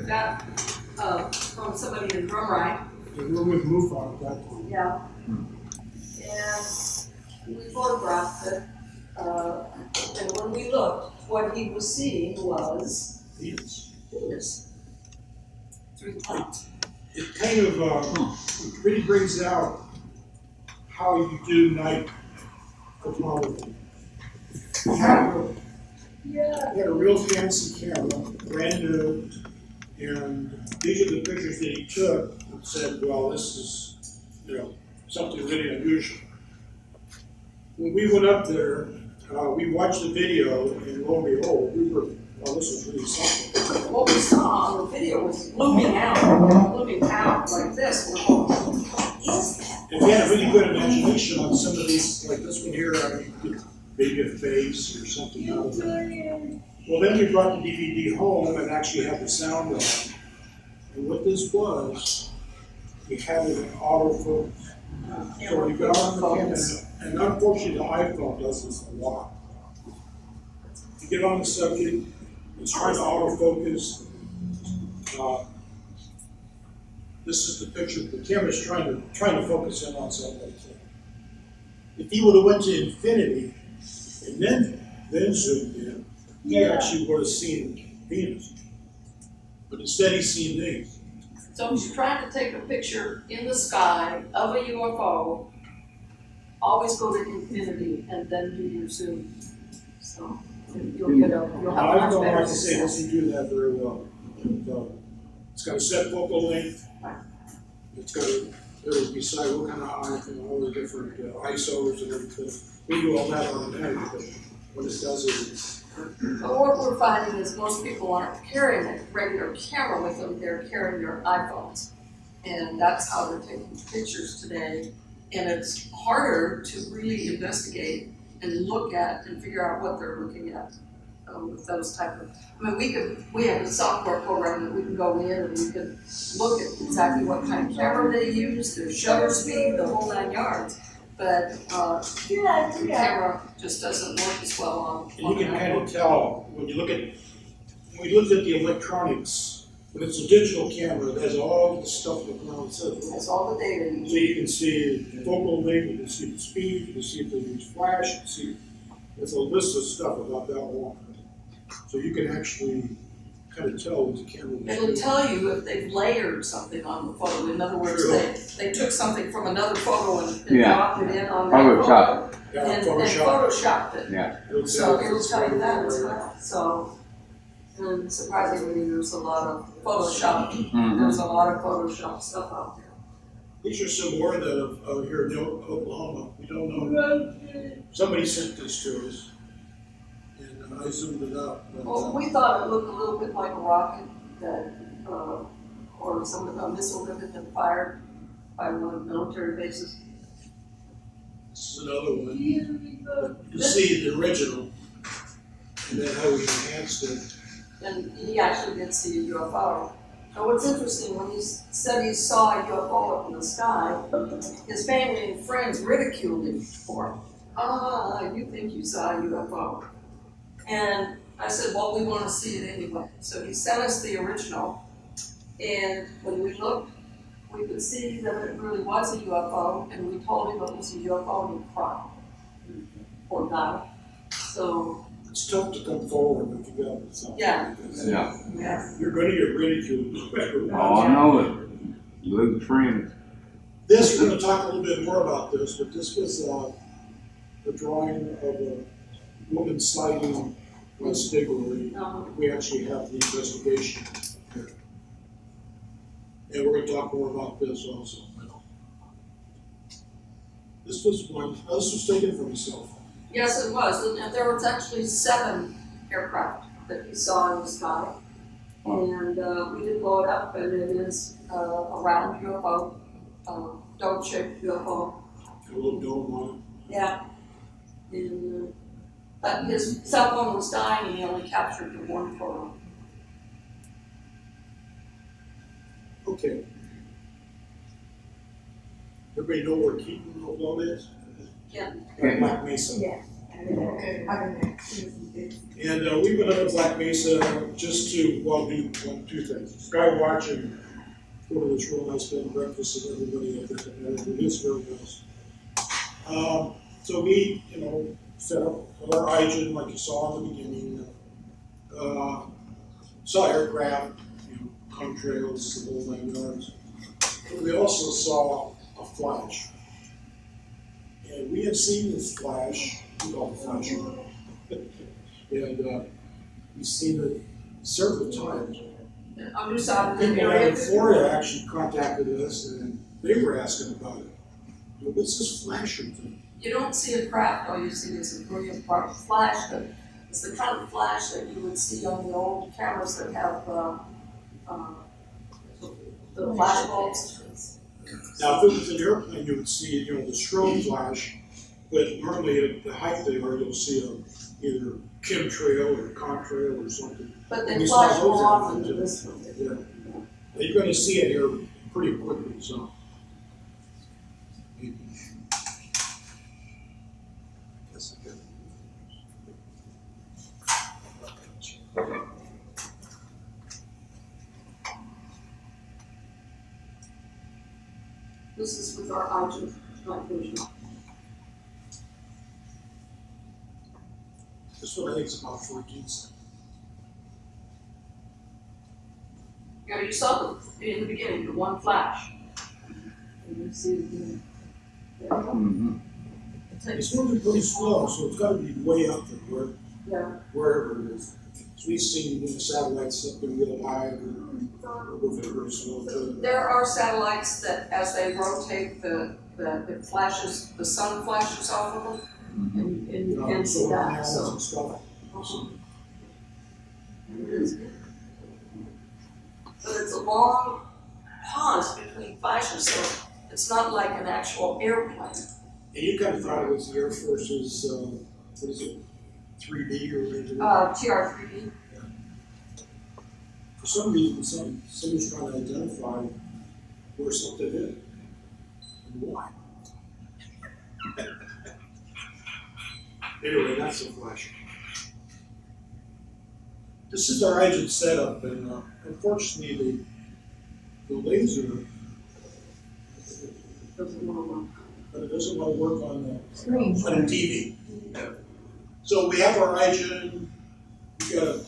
got from somebody in Drumright. We were with MUFON at that time. Yeah. And we photographed it. And when we looked, what he was seeing was Venus. Venus through the clouds. It kind of really brings out how you do night photography. We had a real fancy camera, brand new, and these are the pictures that he took and said, well, this is, something really unusual. When we went up there, we watched the video, and lo and behold, well, this was really something. What we saw on the video was looming out like this. We're going, what is that? If you had a really good imagination on some of these, like this one here, you could maybe a face or something out of it. Well, then we brought the DVD home and actually had the sound on. And what this was, we had it in autofocus. So we got on the camera, and unfortunately the iPhone does this a lot. You get on the subject, it's trying to autofocus. This is the picture. The camera's trying to focus in on something. If he would have went to infinity and then zoomed in, he actually would have seen Venus. But instead he's seen these. So if you're trying to take a picture in the sky of a UFO, always go to infinity and then do your zoom. So you'll have a I much don't better like to say success. doesn't do that very well. It's got a set focal length. It's got it'll decide what kind of eye and all the different ISOs and everything. We do all that automatically, but what it does is So what we're finding is most people aren't carrying a regular camera with them, they're carrying their iPhones. And that's how they're taking pictures today. And it's harder to really investigate and look at and figure out what they're looking at with those type of, we have a software program that we can go in and we can look at exactly what kind of camera they use, their shutter speed, the whole 9 yards. But the camera just doesn't work as well on. and you can kind of tell when we looked at the electronics, when it's a digital camera, it has all the stuff that around it. That's all the data you So you can see the focal length, you can see the speed, you can see if there's flash, you can see there's a list of stuff about that one. So you can actually kind of tell what the camera is. It'll tell you if they've layered something on the photo. In other words, they took something from another photo and dropped it in on that photo and photoshopped it. Yeah. So it'll tell you that as well. So, and surprisingly, there's a lot of Photoshop. There's a lot of Photoshop stuff out there. These are some more that are here in Oklahoma. We don't know. Somebody sent this to us, and I zoomed it up. But, Well, we thought it looked a little bit like a rocket that, or some of the missile that had been fired by one of the military bases. this is another one. You can see the original, and then how we enhanced it. And he actually did see a UFO. And what's interesting, when he said he saw a UFO up in the sky, his family and friends ridiculed him for it. You think you saw a UFO. And I said, well, we want to see it anyway. So he sent us the original, and when we looked, we could see that it really was a UFO, and we told him it was a UFO, and he cried. Poor guy. So, It's tough to come forward if you got something. yeah. Yeah. You're going to get ridiculed no matter what. Oh, I know it. Lose friends. This, we're going to talk a little bit more about this, but this was the drawing of a woman sighting on STIGLER. We actually have the investigation here. And we're going to talk more about this also. This was one, this was taken from his cell phone. Yes, it was. And there was actually 7 aircraft that he saw in the sky. And we did blow it up, and it is a round UFO, dome-shaped UFO. A little dome on it. Yeah. And but his cell phone was dying, and he only captured the one photo. Okay. Everybody know where Keaton, Oklahoma is? Yeah. Black Mesa. Yeah. And we went up to Black Mesa just to, well, do two things. Sky watch and go to this real nice bed and breakfast with everybody up there. And it is very nice. So we, set up our IGN like you saw in the beginning. Saw aircraft, contrails, the whole 9 yards. We also saw a flash. And we had seen this flash, we call it flash. And we've seen it several times. On your side of the People out area. in Florida actually contacted us and they were asking about it. What's this flashing thing? You don't see a craft, all you see is a brilliant bright flash, but it's the kind of flash that you would see on the old cameras that have the flash bulbs. Now, if it was an airplane, you would see, the strobe flash, but normally at the height they are, you'll see either chemtrail or contrail or something. But they We flash saw those more often out than there. this one. Yeah. You're going to see it here pretty quickly, so. Maybe. Guess I got it. This is with our IGN night vision. This one I think is about 14 seconds. Yeah, you saw in the beginning, the one flash. And you see it again. Yeah. Mm-hmm. It's moving pretty slow, so it's got to be way up there, wherever it is. So we've seen satellites up there real high, and moving very slow too. There are satellites that, as they rotate, it flashes, the sun flashes off of them, and you can see Solar that. panels So and stuff. it is good. But it's a long pause between flashes, so it's not like an actual airplane. And you kind of thought it was the Air Force's, what is it, 3D or anything? TR3D. For some reason, someone's trying to identify where something is and why. Anyway, that's a flash. This is our agent setup, and unfortunately, the laser, Doesn't want to work. but it doesn't want to work on Screen. on a TV. So we have our IGN, we've got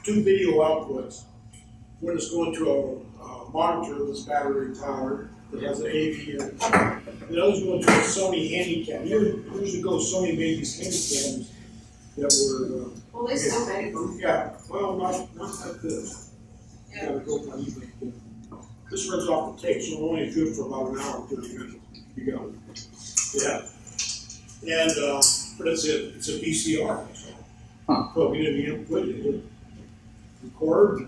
2 video outputs. One is going to a monitor that's battery powered, that has an AV in it. The other is going to a Sony Handycam. Years ago, Sony made these Handycams that were, Well, they still make them. yeah, well, not like this. Yeah. Gotta go on eBay. This runs off the tape, so only good for about an hour, 30 minutes. You got it. Yeah. And, but it's a VCR. So plug it in the input, it records it.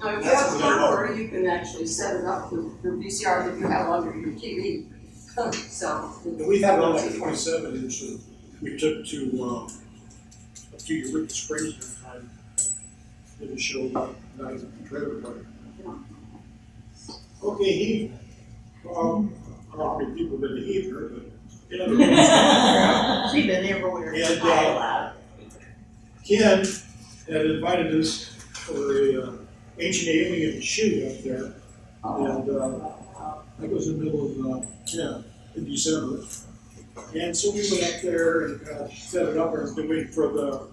Now, if you have a camera, you can actually set it up with your VCR that you have under your TV. So. And we've had one like 27 inch that we took to Eureka Springs one time. Did a show about night at the trailer park. Okay, he, I don't know how many people have been to HEAVNER, but yeah. She's been everywhere. And Ken had invited us for a ancient alien shoot up there. And that was in the middle of in December. And so we went up there and set it up and been waiting for the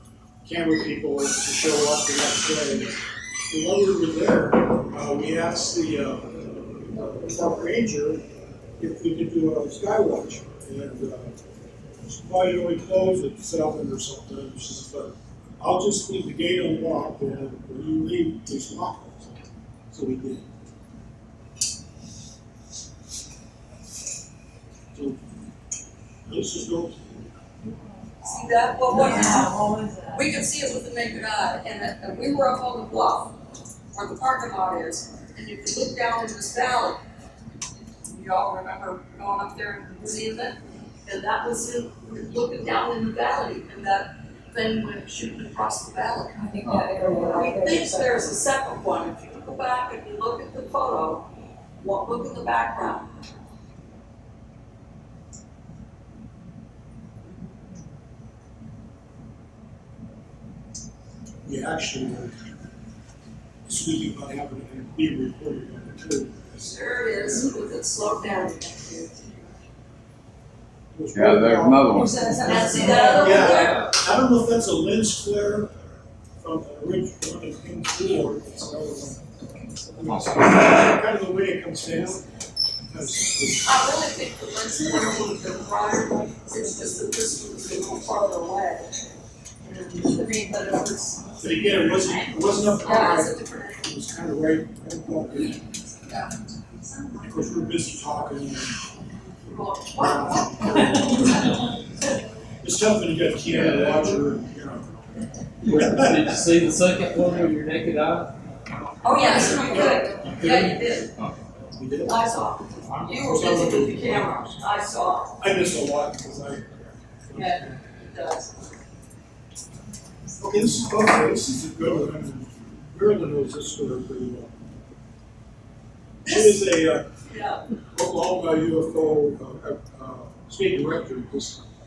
camera people to show up the next day. And while we were there, we asked the park ranger if we could do a sky watch. And probably only closed at 7 or something. She says, but I'll just leave the gate unlocked, and when you leave, please lock it. So we did. So this is going. See that? Well, what What was that? we could see it with the naked eye, and we were up on the bluff where the parking lot is, and you could look down in this valley. You all remember going up there and seeing that? And that was it, looking down in the valley, and that thing went shooting across the valley. I think that area right We there. think there's a second one. If you go back and you look at the photo, look at the background. we actually were speaking about having it be recorded on the too. There it is, with it slowed down. Yeah, there's another one. Now, see that other one there? Yeah, I don't know if that's a lens flare from the original one that came through, or if it's another one. Kind of the way it comes down. Because I really think the lens flare would have been brighter, it's just that this was a little farther away. I mean, but it was, but again, it wasn't up yeah, high. it's a different angle. It was kind of right above it. Yeah. Of course, we're busy talking. And Well, wow. it's tough when you got Keanu to watch her, you know. Did you see the second one with your naked eye? Oh, yes, you could. Yeah, you did. We did. I saw. You were busy with the camera. I saw. I missed a lot because Yeah, it does. Okay, this is a good one. Marilyn knows this story pretty well. She is a Yeah, Oklahoma UFO state director.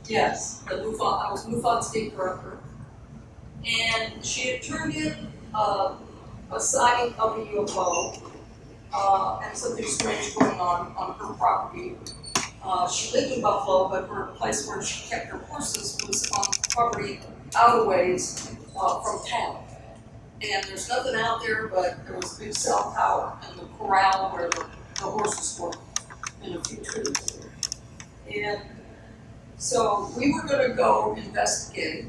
yes, the MUFON, I was MUFON state director. And she had turned in a sighting of a UFO, and something strange going on her property. She lived in Buffalo, but her place where she kept her horses was on property out a ways from town. And there's nothing out there, but there was a big cell tower and the corral where the horses were in a few trees. And so we were gonna go investigate,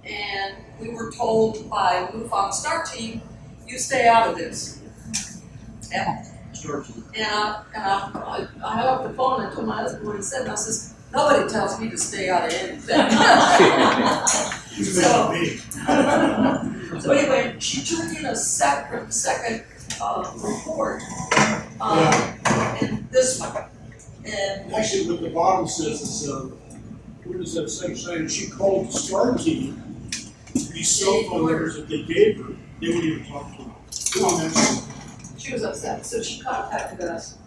and we were told by MUFON Star Team, you stay out of this. And I hung up the phone and told my husband what he said, and I says, nobody tells me to stay out of anything. So anyway, she turned in a second report, and this one. And Actually, what the bottom says is, what does that say? She called the STAR team. These cell phone numbers that they gave her, they wouldn't even talk to her. she was upset, so she contacted us,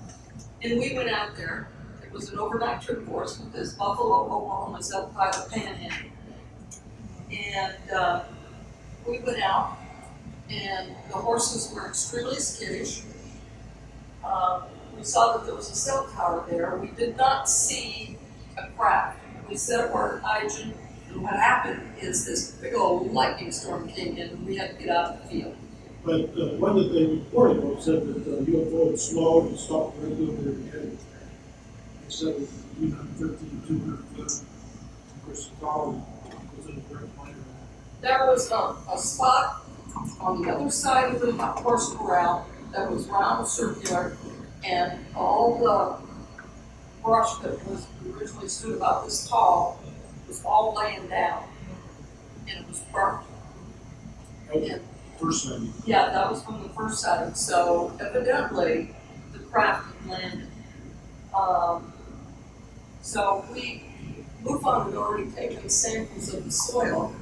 and we went out there. It was an overnight trip for us because Buffalo, Oklahoma is up by the Panhandle. And we went out, and the horses were extremely skittish. We saw that there was a cell tower there. We did not see a craft. We set up our hydrant, and what happened is this big old lightning storm came in, and we had to get out of the field. But the one that they reported on said that the UFO had slowed and stopped right over their head. They said it was 350 to 200 feet. Of course, the tower was in the correct plane. There was a spot on the other side of the horse corral that was round circular, and all the brush that was originally stood about this tall was all laying down, and it was burnt. And First time. yeah, that was from the first sighting, so evidently the craft had landed. So MUFON had already taken samples of the soil,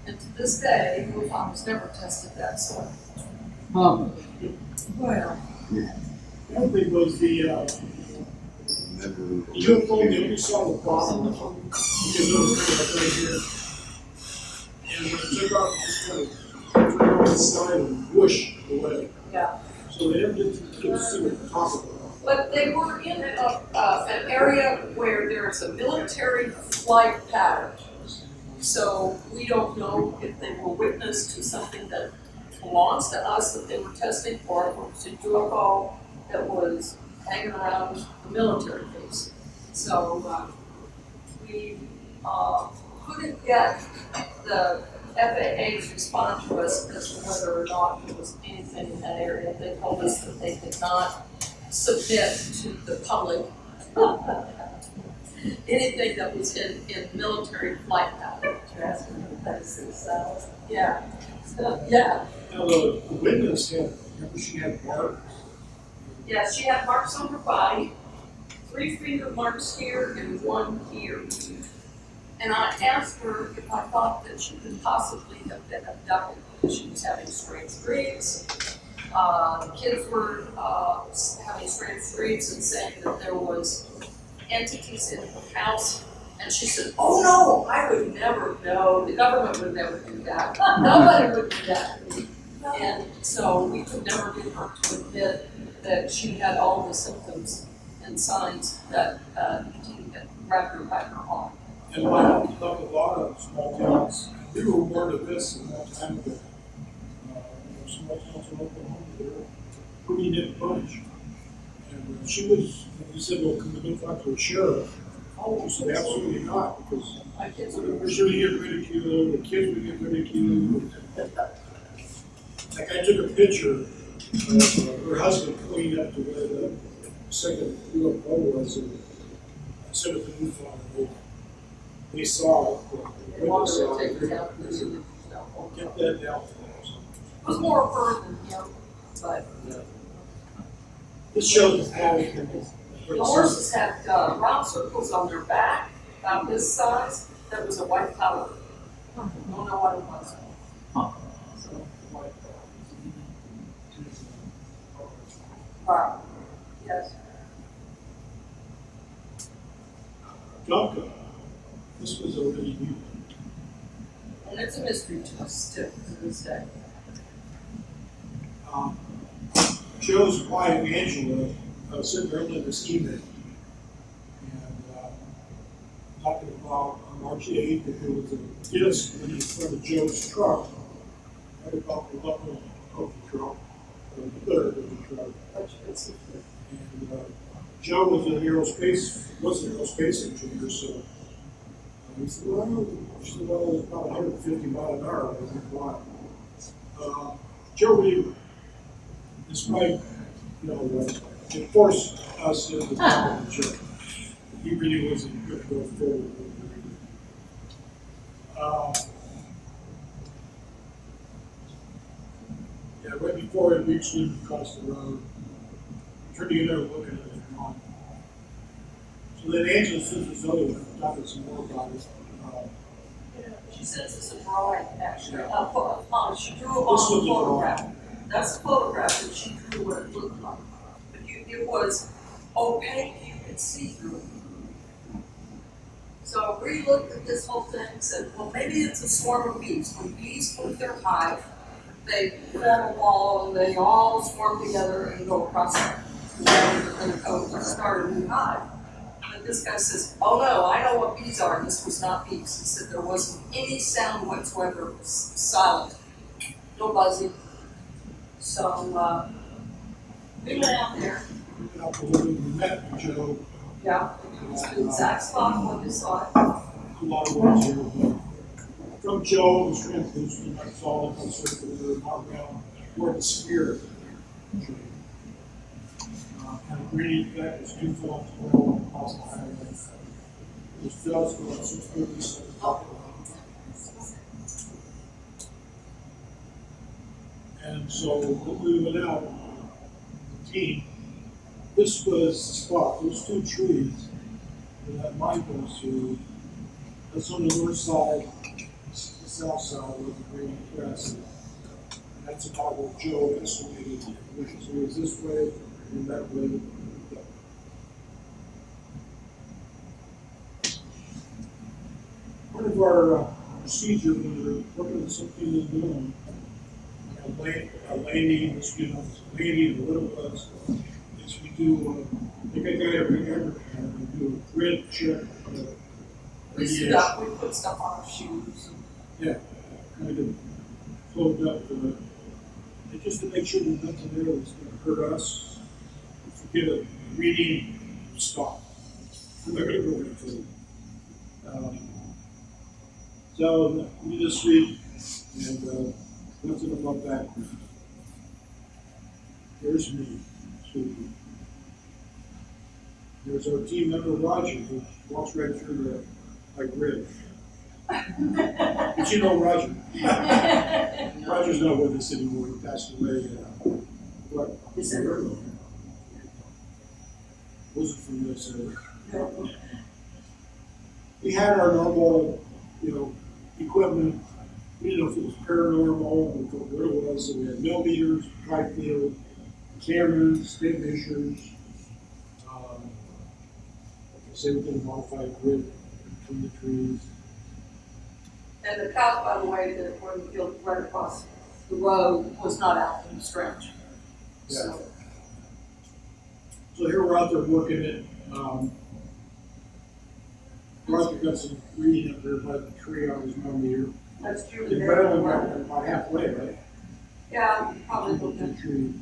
and to this day, MUFON has never tested that soil. Well, The other thing was the UFO, they only saw the bottom because it was kind of right here. And when it took off, it just kind of turned on the side and whoosh away. yeah. So they never get to see what the top of it was. But they were in an area where there's a military flight pattern. So we don't know if they were witness to something that belongs to us that they were testing for, or if it was a UFO that was hanging around the military base. So we couldn't get the FAA to respond to us as to whether or not there was anything in that area. They told us that they could not submit to the public anything that was in military flight pattern. Yeah. Yeah. Now the witness had, remember she had marks. Yeah, she had marks on her body, 3 finger marks here and 1 here. And I asked her if I thought that she could possibly have been abducted because she was having strange dreams. The kids were having strange dreams and saying that there was entities in her house And she said, oh no, I would never, no, the government would never do that. Nobody would do that. And so we could never get her to admit that she had all the symptoms and signs that he had wrapped her back her arm. And like a lot of small towns, we were aware of this a long time ago. Small towns in Oklahoma, they were pretty nit bunch. And she was, we said, well, can we go talk to a sheriff? Oh, she said, absolutely not, because My kids we're were sure to get ridiculed, the kids would get ridiculed. Like I took a picture of her husband cleaning up to where the second UFO was, and I sent it to the father. They saw it. They wanted to take it down. Get that down. It was more her than him, but This shows how the horses had round circles on their back, about this size, that was a white powder. Don't know what it was. So, wow. Yes. Duncan. This was a really new. And it's a mystery to us still to this day. Joe's wife, Angela, sent Marilyn this email. And talking about on March 8th, that there was a disc in front of Joe's truck, right about the level of the truck, or the third of the truck. And Joe was an aerospace engineer, so he said, well, it's about 150 miles an hour. I think, wow. Joe really, despite, it forced us into the church. He really wasn't going to go forward with it. Right before it reached him across the road, we turned together looking at it. So then Angela sent this other one, talking some more about it. She sends us a drawing, actually. She drew This on was a the photograph. That's a photograph that she drew what it looked like. But it was opaque, you could see through it. So we looked at this whole thing and said, well, maybe it's a swarm of bees. When bees put their hive, they form a wall and they all swarm together and go across the ground and go to start a new hive. But this guy says, oh no, I know what bees are. This was not bees. He said there wasn't any sound whatsoever. It was silent. No buzzing. So we went out there. We met with Joe. Yeah, it was the exact spot where we saw it. A lot of ones here. But from Joe, it was translucent, like solid, uncircular, not round, where the spirit. And a green effect was 2 feet off the ground across the highway. It was dust going 650 so top. And so when we went out, the team, this was the spot, those 2 trees that that mine goes through. That's on the north side, the south side was the green grass. And that's about what Joe estimated, which was this way and that way. Part of our procedure when we're working on something in the room, a landing, what it was, is we do, like I got every we do a grid check. We put stuff on our shoes. Yeah, kind of closed up and just to make sure there's nothing there that's going to hurt us. If we get a reading, stop. I'm not going to go into it. So we just read, and nothing about that. Here's me. There's our team member Roger, who walks right through my grid. But you know Roger. Roger's not with us anymore. He passed away. What? December. Wasn't from this. We had our normal, equipment. We didn't know if it was paranormal, what it was. So we had millimeters, tri-field, cameras, tape measures. Same thing, modified grid between the trees. And the cows, by the way, that were in the field right across the road was not out in the stretch. So, So here we're out there working it. Roger got some reading up there by the tree on his millimeter. that's true. And Marilyn got about halfway, right? Yeah, probably The will. tree.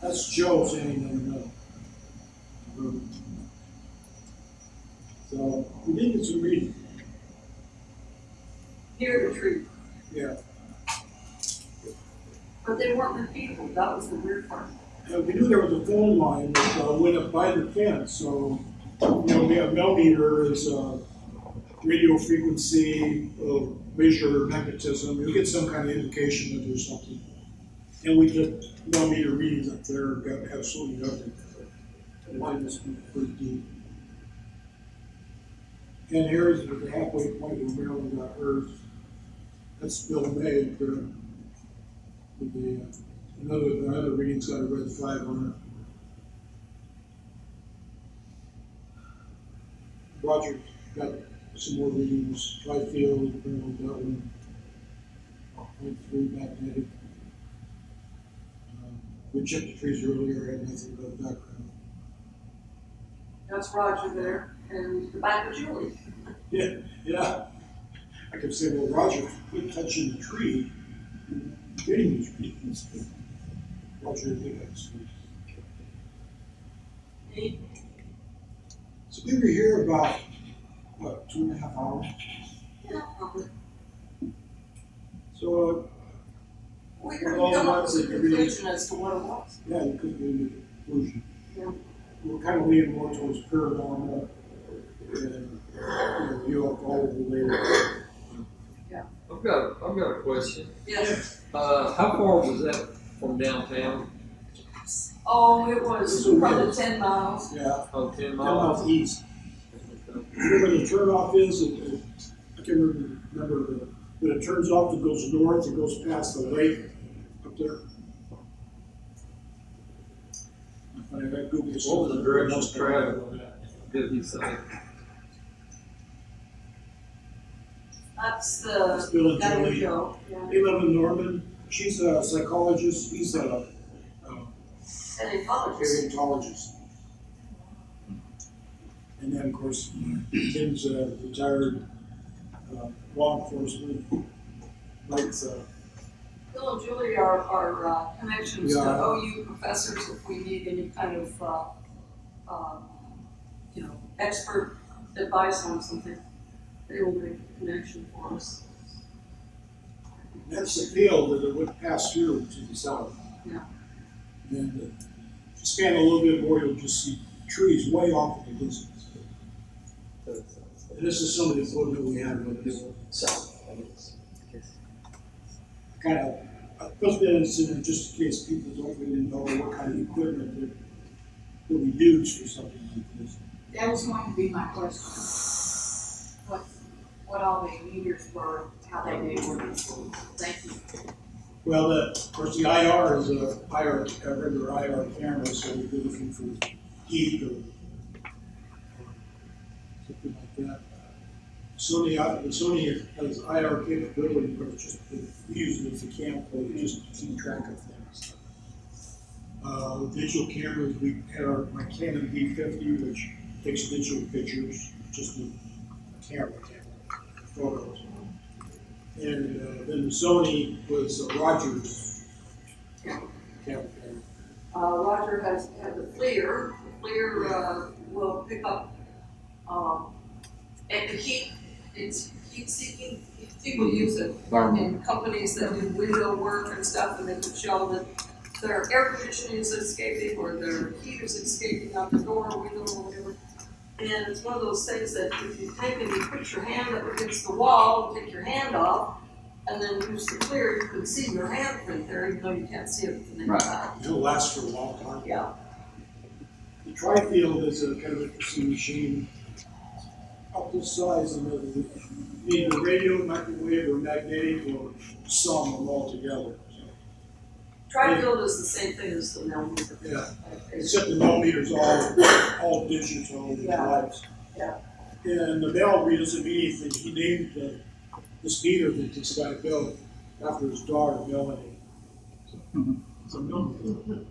That's Joe standing in the middle. So we did get some reading. Near the tree. Yeah. But they weren't repeatable. That was the weird part. We knew there was a phone line that went up by the fence, so, we have millimeter is radio frequency, measure magnetism. You get some kind of indication that there's something. And we did millimeter readings up there, got absolutely nothing. And it was pretty deep. And here's the halfway point where Marilyn got hers. That's Bill May up there. With the other reading's got a red flag on it. Roger got some more readings. Tri-field, apparently got one. 0.3 magnetic. We checked the trees earlier, had nothing but background. That's Roger there, and the back of Julie. Yeah. I could say, well, Roger, quit touching the tree, getting these readings, but Roger did that. So we were here about, 2.5 hours? Yeah, probably. So, We couldn't come up with a conclusion as to what it was. yeah, you couldn't do the conclusion. Yeah. We were kind of leaning more towards paranormal and UFO related. I've got a question. Yes. How far was that from downtown? Oh, it was probably 10 miles. Yeah, Oh, 10 10 miles. miles east. Where the turnoff is, I can't remember, when it turns off, it goes north, it goes past the lake up there. I Googled What was the direction of travel? Did he say? That's That's the, Bill and that would Julie. go. Yeah. They live in Norman. She's a psychologist, he's a And ecologist. paleontologist. And then, of course, Tim's a retired law enforcement. Writes, Bill and Julie are connections to Yeah. OU professors if we need any kind of, expert advice on something. They will make a connection for us. that's the field that it would pass through to the south. Yeah. And if you span a little bit more, you'll just see trees way off in the distance. And this is some of the equipment we have with this. Kind of, I put this in just in case people don't really know what kind of equipment that we use for something like this. That was going to be my question. What all the meters were, how they work. Thank you. Well, of course, the IR is a regular IR camera, so we'd be looking for heat or something like that. The Sony has IR capability, but it's just we use it as a camcorder just to keep track of things. Digital cameras, we had my Canon D50, which takes digital pictures, just a camera, photos. And then the Sony was Roger's camera. Roger has had the FLIR. The FLIR will pick up and heat. It's heat seeking. People use it in companies that do window work and stuff, and they can show that their air conditioning is escaping or their heat is escaping out the door or window or whatever. And it's one of those things that if you take and you put your hand up against the wall, take your hand off, and then use the FLIR, you can see your handprint there, even though you can't see it with the naked eye. It'll last for a long time. Yeah. The tri-field is a kind of interesting machine. Up this size, and either radio, microwave, or magnetic, or some of them all together. Tri-field is the same thing as the millimeter. Yeah. Except the millimeters all digital and Yeah. lights. Yeah. And the Melody doesn't mean anything. He named this meter that this guy built after his daughter, Melanie. So Melanie.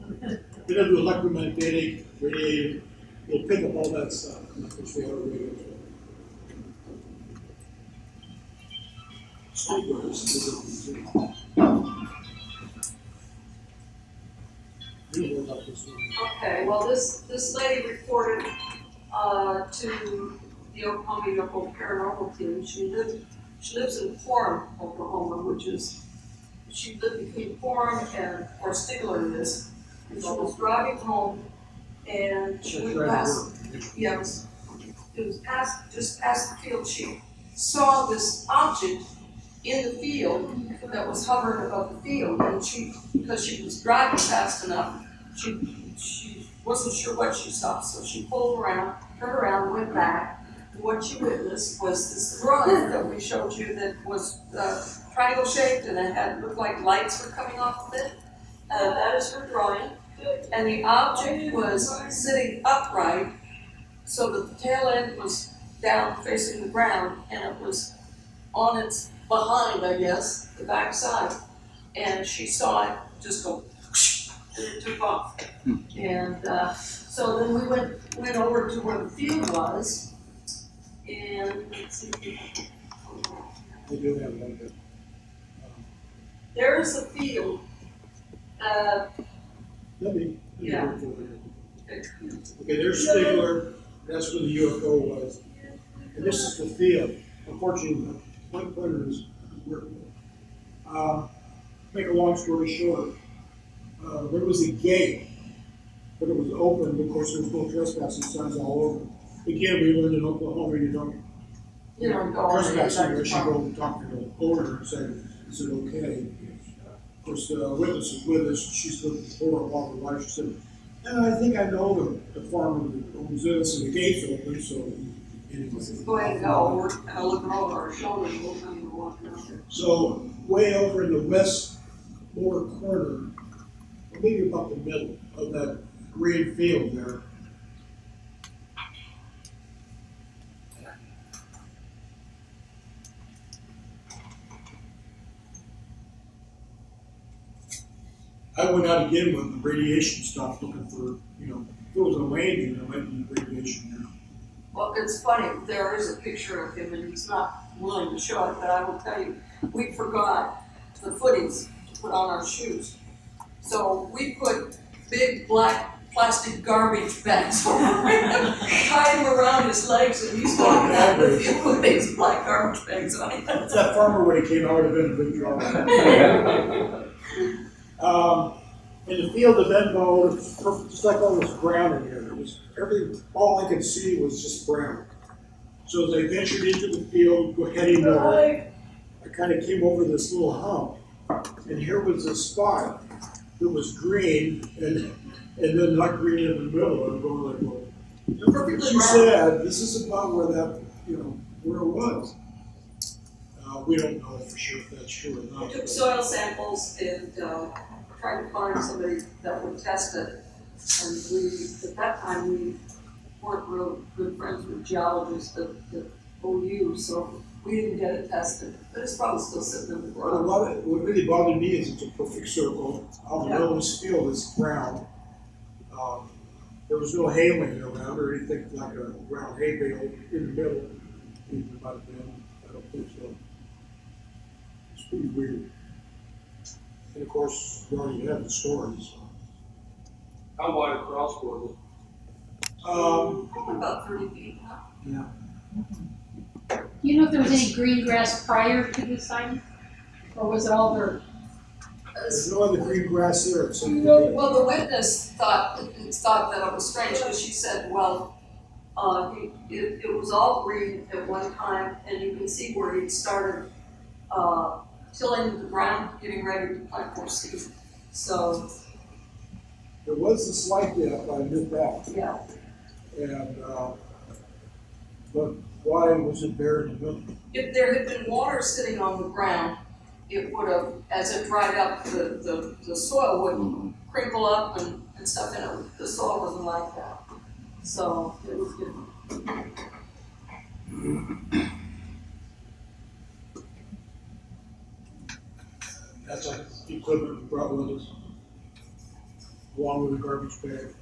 It'll do electromagnetic, radiating. It'll pick up all that stuff. Which they are radio. Okay, well, this lady reported to the Oklahoma UFO Paranormal Team. She lives in Forum, Oklahoma, which is, she lived between Forum and where STIGLER is. And she was driving home and she went past, it was just past the field. She saw this object in the field that was hovering above the field, and because she was driving fast enough, she wasn't sure what she saw, so she pulled around, turned around, went back, and what she witnessed was this drawing that we showed you that was triangle shaped, and it looked like lights were coming off of it. That is her drawing, and the object was sitting upright, so that the tail end was down facing the ground, and it was on its behind, I guess, the back side, and she saw it just go whoosh, and it took off. And so then we went over to where the field was, and let's see. They do have like that. There is a field. Let me Yeah. work over here. Okay, there's STIGLER. That's where the UFO was. And this is the field. Unfortunately, one pointer is working. Make a long story short, there was a gate, but it was open. Of course, there was no trespassing signs all over. Again, we learned in Oklahoma, you don't Go trespass unless you go and talk to the owner and say, is it okay? Of course, the witness is with us. She's lived before all her life. She said, I think I know the farmer that owns this, and the gate's open, so anyway. Go ahead and go. We're kind of looking over our shoulders. We'll kind of walk around. So way over in the west lower corner, maybe about the middle of that green field there. I went out again with the radiation stuff, looking for, if it was a landing, there might be radiation there. Well, it's funny, there is a picture of him, and he's not willing to show it, but I will tell you, we forgot the footies to put on our shoes. So we put big black plastic garbage bags over him, tied him around his legs, and he's walking out of the field with these black garbage bags on him. If that farmer when he came out would have been a big draw. In the field of Benbow, it was just like all this brown in here. It was everything. All I could see was just brown. So as I ventured into the field, heading north, I kind of came over this little hump, and here was a spot that was green, and then not green in the middle. I'm going like, well, she said this is about where that, where it was. We don't know for sure if that's true or not. We took soil samples and tried to find somebody that would test it. And at that time, we weren't real good friends with geologists at OU, so we didn't get it tested. But it's probably still sitting in the ground. What really bothered me is it's a perfect circle. Out in the middle of this field is ground. There was no hay laying around or anything like a round hay bale in the middle. Even it might have been. I don't think so. It's pretty weird. And of course, we already have the stories. How wide across was it? Probably about 30 feet, huh? Yeah. Do you know if there was any green grass prior to the sighting? Or was it all dirt? There's no other green grass there except Well, the witness thought that it was strange because she said, well, it was all green at one time, and you can see where he started tilling the ground, getting ready to plant more seed. So, there was a slight dip, I admit that. yeah. And, but why was it there in the middle? If there had been water sitting on the ground, it would have, as it dried up, the soil would crinkle up and stuff, and the soil wasn't like that. So it was different. That's like the equipment we brought with us, along with a garbage bag.